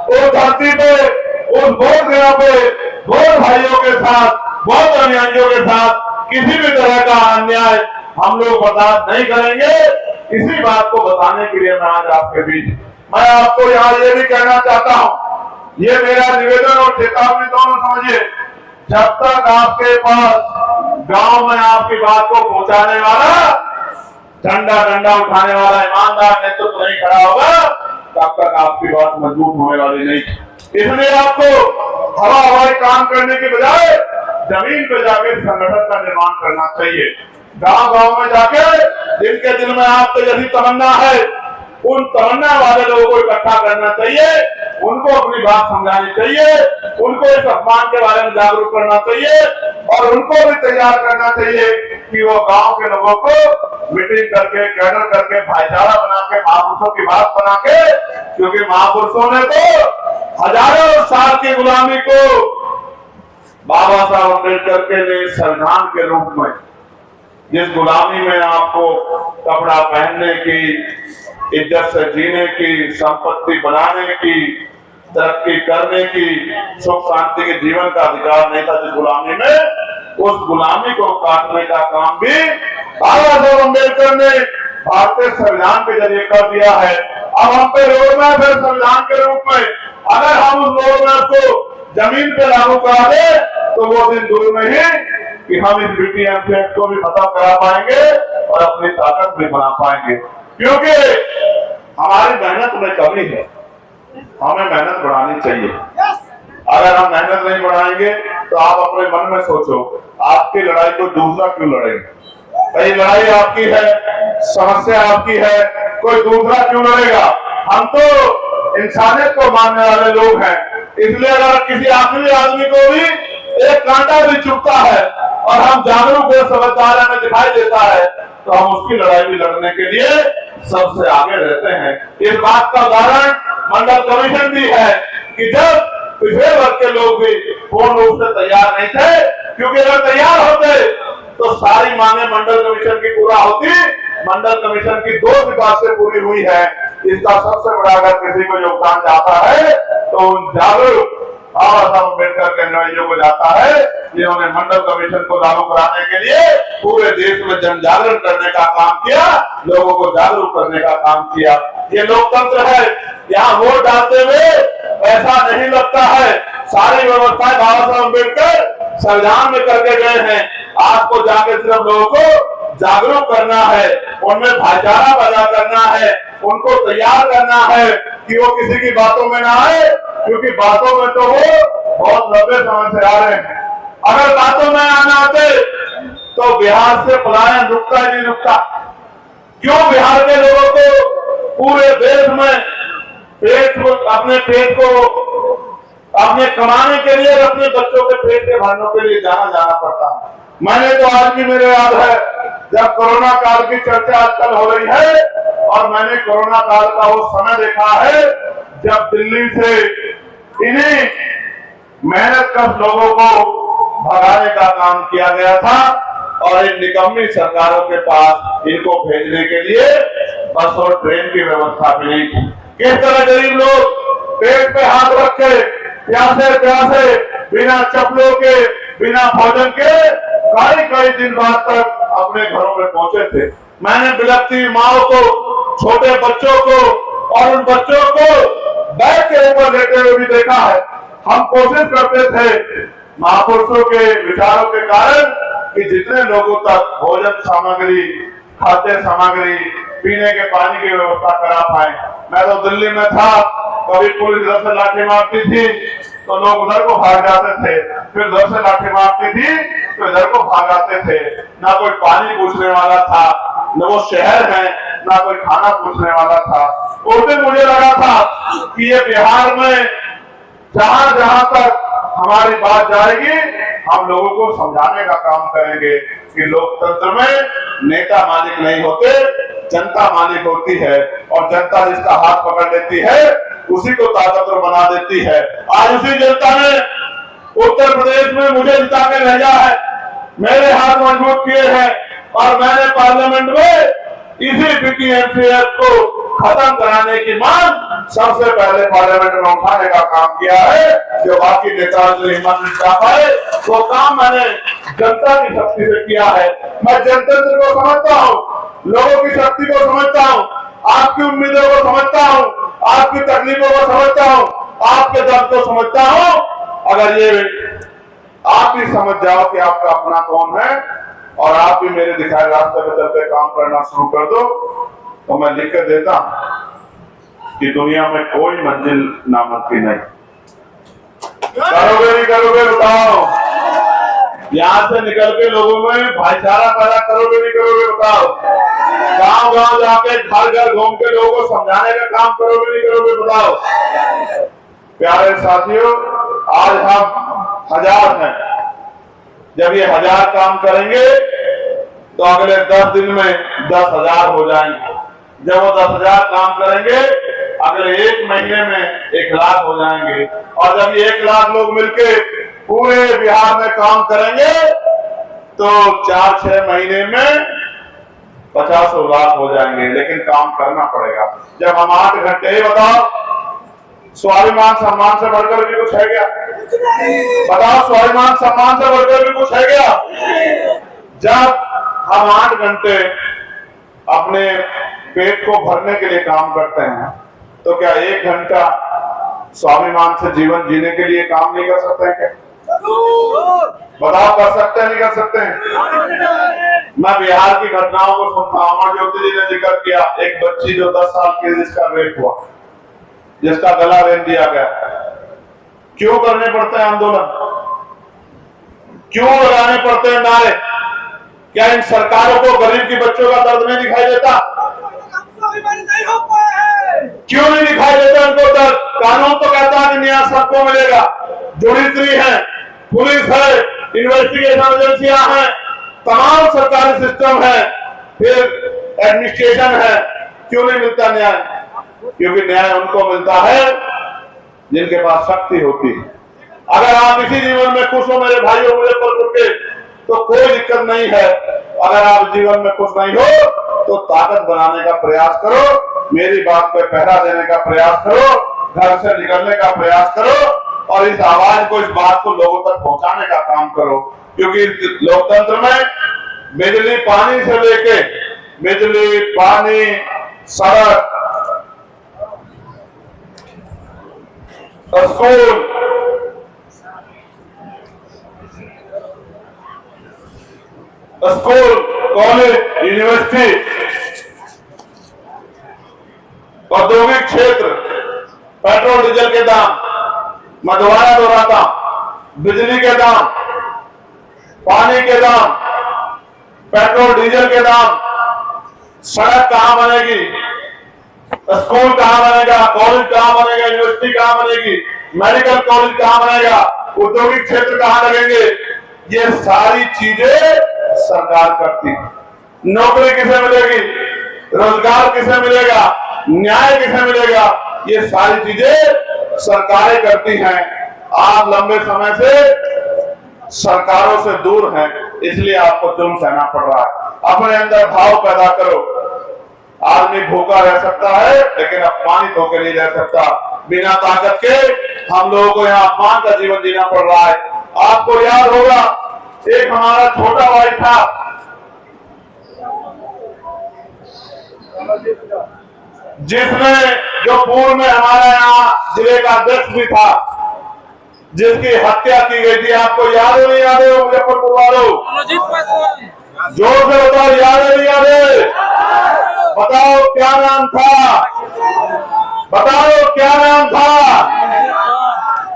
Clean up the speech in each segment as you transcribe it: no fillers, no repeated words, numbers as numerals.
उस धरती पे, उस बोध गया पे बोध भाइयों के साथ, बौद्ध अनुयायियों के साथ किसी भी तरह का अन्याय हम लोग बर्दाश्त नहीं करेंगे। इसी बात को बताने के लिए मैं आज आपके बीच, मैं आपको यहाँ ये भी कहना चाहता हूँ, ये मेरा निवेदन और चेतावनी दोनों समझिए, जब तक आपके पास गांव में आपकी बात को पहुंचाने वाला, डंडा उठाने वाला ईमानदार नेतृत्व नहीं खड़ा होगा, तब तक आपकी बात मजबूत होने वाली नहीं। इसलिए आपको हवाई काम करने के बजाय जमीन पे जाके संगठन का निर्माण करना चाहिए। गांव में जाके जिनके दिल में आपके जैसी तमन्ना है, उन तमन्ना वाले लोगों को इकट्ठा करना चाहिए, उनको अपनी बात समझानी चाहिए, उनको इस अपमान के बारे में जागरूक करना चाहिए और उनको भी तैयार करना चाहिए कि वो गांव के लोगों को मीटिंग करके, कैडर करके, भाईचारा बना के, महापुरुषों की बात बना के, क्योंकि महापुरुषों ने तो हजारों साल की गुलामी को बाबा साहब अम्बेडकर के लिए संविधान के रूप में, जिस गुलामी में आपको कपड़ा पहनने की, इज्जत से जीने की, संपत्ति बनाने की, तरक्की करने की, सुख शांति के जीवन का अधिकार नहीं था, जिस गुलामी में, उस गुलामी को काटने का काम भी बाबा साहब अम्बेडकर ने भारतीय संविधान के जरिए कर दिया है। अब हम पे रोड मैप है संविधान के रूप में, अगर हम उस रोड मैप को जमीन पे लागू करा दे तो वो दिन दूर नहीं कि हम इस बीटीएमसी एक्ट को भी खत्म करा पाएंगे और अपनी ताकत भी बना पाएंगे, क्योंकि हमारी मेहनत में कमी है, हमें मेहनत बढ़ानी चाहिए। अगर हम मेहनत नहीं बढ़ाएंगे तो आप अपने मन में सोचो, आपकी लड़ाई को दूसरा क्यों लड़ेगा? कई लड़ाई आपकी है, समस्या आपकी है, कोई दूसरा क्यों लड़ेगा? हम तो इंसानियत को मानने वाले लोग हैं, इसलिए अगर किसी आखिरी आदमी को भी एक कांटा भी चुभता है और हम जागरूक और समझदार हमें दिखाई देता है तो हम उसकी लड़ाई भी लड़ने के लिए सबसे आगे रहते हैं। इस बात का उदाहरण मंडल कमीशन भी है कि जब पिछले वर्ग के लोग भी पूर्ण रूप से तैयार नहीं थे, क्योंकि अगर तैयार होते तो सारी मांगे मंडल कमीशन की पूरा होती। मंडल कमीशन की 2 सिफारिशें पूरी हुई है, इसका सबसे बड़ा अगर किसी को योगदान जाता है तो उन जागरूक बाबा साहब अम्बेडकर के अनुयायियों को जाता है, जिन्होंने मंडल कमीशन को लागू कराने के लिए पूरे देश में जन जागरण करने का काम किया, लोगों को जागरूक करने का काम किया। ये लोकतंत्र है, यहाँ वोट डालते हुए पैसा नहीं लगता है, सारी व्यवस्थाएं बाबा साहब अम्बेडकर संविधान में करके गए हैं। आपको जाके सिर्फ लोगों को जागरूक करना है, उनमें भाईचारा पैदा करना है, उनको तैयार करना है कि वो किसी की बातों में ना आए, क्योंकि बातों में तो वो बहुत लंबे समय से आ रहे हैं। अगर बातों में आना आते तो बिहार से पलायन रुकता ही नहीं रुकता। क्यों बिहार के लोगों को पूरे देश में अपने पेट को अपने कमाने के लिए, अपने बच्चों के पेट के भरने के लिए जाना पड़ता है? मैंने तो आज भी मेरे याद है जब कोरोना काल की चर्चा आजकल हो रही है, और मैंने कोरोना काल का वो समय देखा है जब दिल्ली से इन्हीं मेहनत कश लोगों को भगाने का काम किया गया था, और इन निकम्मी सरकारों के पास इनको भेजने के लिए बस और ट्रेन की व्यवस्था भी नहीं थी। किस तरह गरीब लोग पेट पे हाथ रखे प्यासे बिना चप्पलों के, बिना भोजन के कई दिन बाद तक अपने घरों में पहुंचे थे। मैंने बिलखती माओ को, छोटे बच्चों को और उन बच्चों को बैग के ऊपर लेटे हुए भी देखा है। हम कोशिश करते थे महापुरुषों के विचारों के कारण कि जितने लोगों तक भोजन सामग्री, खाद्य सामग्री, पीने के पानी की व्यवस्था करा पाए। मैं तो दिल्ली में था, कभी पुलिस इधर से लाठी मारती थी तो लोग उधर को भाग जाते थे, फिर उधर से लाठी मारती थी तो इधर को भाग आते थे। ना कोई पानी पूछने वाला था, न वो शहर है, ना कोई खाना पूछने वाला था। उस दिन मुझे लगा था कि ये बिहार में जहां जहां तक हमारी बात जाएगी हम लोगों को समझाने का काम करेंगे कि लोकतंत्र में नेता मालिक नहीं होते, जनता मालिक होती है, और जनता जिसका हाथ पकड़ लेती है उसी को ताकतवर बना देती है। आज उसी जनता ने उत्तर प्रदेश में मुझे जिता के भेजा है, मेरे हाथ मजबूत किए हैं, और मैंने पार्लियामेंट में इसी बीटीएमसी एक्ट को खत्म कराने की मांग सबसे पहले पार्लियामेंट में उठाने का काम किया है। जो बाकी नेता हिम्मत नहीं कर पाए वो काम मैंने जनता की शक्ति से किया है। मैं जनतंत्र को समझता हूँ, लोगों की शक्ति को समझता हूँ, आपकी उम्मीदों को समझता हूँ, आपकी तकलीफों को समझता हूँ, आपके दर्द को समझता हूँ। अगर ये आप भी समझ जाओ कि आपका अपना कौन है और आप भी मेरे दिखाए रास्ते पे चलते काम करना शुरू कर दो, तो मैं लिख कर देता कि दुनिया में कोई मंजिल नामुमकिन नहीं। करोगे नहीं करोगे बताओ? यहाँ से निकल के लोगों में भाईचारा पैदा करोगे नहीं करोगे बताओ? गांव गांव जाके घर घर घूम के लोगों को समझाने का काम करोगे नहीं करोगे बताओ? प्यारे साथियों, आज हम 1000 हैं। जब ये 1000 काम करेंगे तो अगले 10 दिन में 10,000 हो जाएंगे। जब वो 10,000 काम करेंगे अगले 1 महीने में 1,00,000 हो जाएंगे। और जब ये 1,00,000 लोग मिलके पूरे बिहार में काम करेंगे तो 4-6 महीने में 50 लाख हो जाएंगे। लेकिन काम करना पड़ेगा। जब हम 8 घंटे ही बताओ, स्वाभिमान सम्मान से बढ़कर भी कुछ है क्या? बताओ, स्वाभिमान सम्मान से बढ़कर भी कुछ है क्या? जब हम 8 घंटे अपने पेट को भरने के लिए काम करते हैं तो क्या 1 घंटा स्वाभिमान से जीवन जीने के लिए काम नहीं कर सकते हैं क्या? बताओ, कर सकते हैं नहीं कर सकते हैं? मैं बिहार की घटनाओं को सुनता हूं। अमर ज्योति जी ने जिक्र किया, एक बच्ची जो 10 साल की जिसका रेप हुआ, जिसका गला रेत दिया गया। क्यों करने पड़ते हैं आंदोलन? क्यों लगाने पड़ते हैं नारे? क्या इन सरकारों को गरीब की बच्चों का दर्द नहीं दिखाई देता? क्यों नहीं दिखाई देता इनको दर्द? कानून तो कहता है कि न्याय सबको मिलेगा। जुडिशरी है, पुलिस है, इन्वेस्टिगेशन एजेंसियां हैं, तमाम सरकारी सिस्टम है, फिर एडमिनिस्ट्रेशन है। क्यों नहीं मिलता न्याय? क्योंकि न्याय उनको मिलता है जिनके पास शक्ति होती है। अगर आप इसी जीवन में खुश हो मेरे भाइयों मुजफ्फरपुर के, तो कोई दिक्कत नहीं है। अगर आप जीवन में खुश नहीं हो तो ताकत बनाने का प्रयास करो, मेरी बात पे पहरा देने का प्रयास करो, घर से निकलने का प्रयास करो और इस आवाज को, इस बात को लोगों तक पहुंचाने का काम करो। क्योंकि लोकतंत्र में बिजली पानी से लेके, बिजली पानी सड़क स्कूल, कॉलेज, यूनिवर्सिटी, औद्योगिक क्षेत्र, पेट्रोल डीजल के दाम, मैं दोबारा दोहराता हूं, बिजली के दाम, पानी के दाम, पेट्रोल डीजल के दाम, सड़क कहां बनेगी, स्कूल कहां बनेगा, कॉलेज कहां बनेगा, यूनिवर्सिटी कहां बनेगी, मेडिकल कॉलेज कहां बनेगा, औद्योगिक क्षेत्र कहां लगेंगे, ये सारी चीजें सरकार करती है। नौकरी किसे मिलेगी, रोजगार किसे मिलेगा, न्याय किसे मिलेगा, ये सारी चीजें सरकारें करती हैं। आप लंबे समय से सरकारों से दूर हैं, इसलिए आपको जुल्म सहना पड़ रहा है। अपने अंदर भाव पैदा करो। आदमी भूखा रह सकता है लेकिन अपमानित होकर नहीं रह सकता। बिना ताकत के हम लोगों को यहाँ अपमान का जीवन जीना पड़ रहा है। आपको याद होगा, एक हमारा छोटा भाई था, जिसने, जो पूर्व में हमारे यहाँ जिले का अध्यक्ष भी था, जिसकी हत्या की गई थी। आपको याद है नहीं याद है मुजफ्फरपुर वालों? जोर से बताओ, याद है नहीं याद है? बताओ क्या नाम था? बताओ क्या नाम था?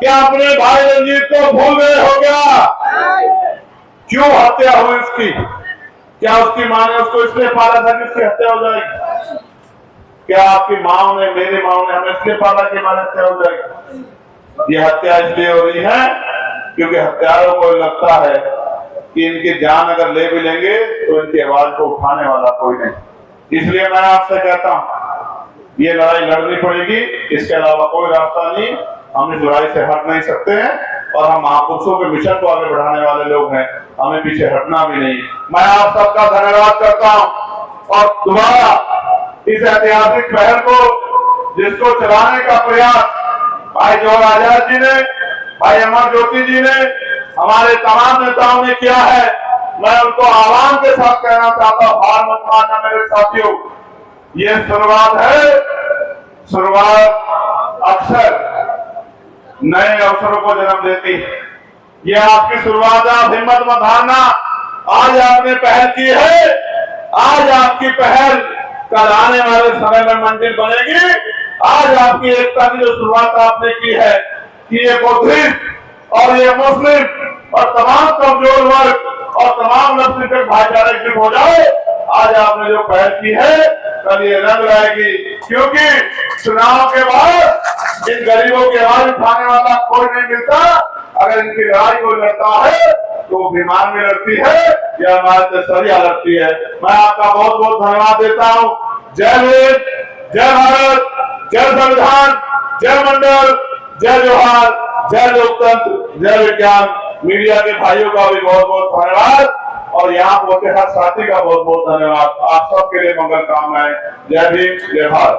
क्या अपने भाई रंजीत को भूल गए हो गया? क्यों हत्या हुई उसकी? क्या उसकी मां ने उसको इसलिए पाला था कि उसकी हत्या हो जाएगी? क्या आपकी माँ ने, मेरी माँ ने हमें इसलिए पाला कि हमारी हत्या हो जाएगी? ये हत्या इसलिए हो रही है क्योंकि हत्यारों को लगता है कि इनकी जान अगर ले भी लेंगे तो इनकी आवाज को उठाने वाला कोई नहीं। इसलिए मैं आपसे कहता हूं, ये लड़ाई लड़नी पड़ेगी, इसके अलावा कोई रास्ता नहीं। हम इस लड़ाई से हट नहीं सकते हैं और हम महापुरुषों के मिशन को आगे बढ़ाने वाले लोग हैं, हमें पीछे हटना भी नहीं। मैं आप सबका धन्यवाद करता हूं और दोबारा इस ऐतिहासिक पहल को, जिसको चलाने का प्रयास भाई जवाहर आजाद जी ने, भाई अमर ज्योति जी ने, हमारे तमाम नेताओं ने किया है, मैं उनको आह्वान के साथ कहना चाहता हूं, हार मत मानना मेरे साथियों। ये शुरुआत है, शुरुआत अक्सर नए अवसरों को जन्म देती है। ये आपकी शुरुआत है, आप हिम्मत मत हारना। आज आपने पहल की है, आज आपकी पहल कल आने वाले समय में मंजिल बनेगी। आज आपकी एकता की जो शुरुआत आपने की है कि ये बुद्धिस्ट और ये मुस्लिम और तमाम कमजोर वर्ग और तमाम अल्पसंख्यक भाईचारा एकजुट हो जाए, आज आपने जो पहल की है कल ये रंग लाएगी। क्योंकि चुनाव के बाद इन गरीबों की आवाज उठाने वाला कोई नहीं मिलता। अगर इनकी लड़ाई को लड़ता है तो विमान में लड़ती है या हमारे सरिया लड़ती है। मैं आपका बहुत बहुत धन्यवाद देता हूँ। जय हिंद, जय भारत, जय संविधान, जय मंडल, जय जोहार, जय लोकतंत्र, जय विज्ञान। मीडिया के भाइयों का भी बहुत बहुत धन्यवाद और यहाँ पहुंचे हर साथी का बहुत बहुत धन्यवाद। आप सबके लिए मंगल कामनाएं। जय भीम, जय भारत।